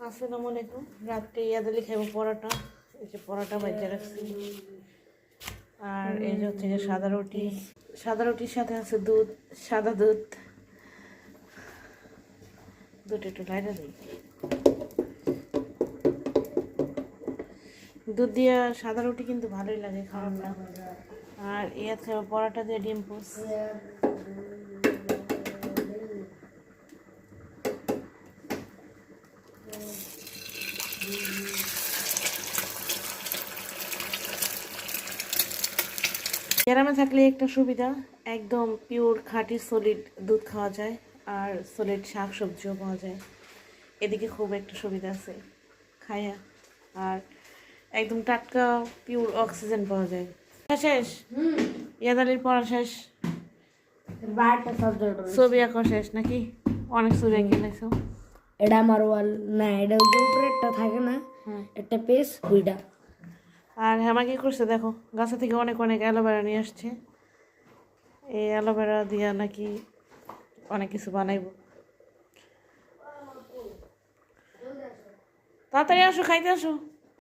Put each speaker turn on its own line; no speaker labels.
আসসালামু আলাইকুম। রাত্রে ইয়াদালি খাইব পরোটা। এই যে পরোটা বাজে রাখছি, আর এই যে হচ্ছে সাদা রুটি। সাদা রুটির সাথে আছে দুধ, সাদা দুধ। দুধ একটু লাইটা দিই। দুধ দিয়ে সাদা রুটি কিন্তু ভালোই লাগে, খারাপ না। আর এই আছে পরোটা দিয়ে ডিম পোস। গ্রামে থাকলে একটা সুবিধা, একদম পিওর খাঁটি সলিড দুধ খাওয়া যায়, আর সলিড শাক সবজিও পাওয়া যায়। এদিকে খুব একটা সুবিধা আছে খাইয়া, আর একদম টাটকা পিওর অক্সিজেন পাওয়া যায়। শেষ ইয়াদালির পড়া শেষ, ছবি আঁকা শেষ নাকি? অনেক ছবি এঁকে নিয়েছো।
এটা আমার ওয়াল না, এটা ওই যে উপরে একটা থাকে না, একটা পেজ ওইটা।
আর হ্যামা কি করছে দেখো, গাছা থেকে অনেক অনেক অ্যালোভেরা নিয়ে আসছে। এই অ্যালোভেরা দিয়া নাকি অনেক কিছু বানাইব। তাড়াতাড়ি আসো, খাইতে আসো।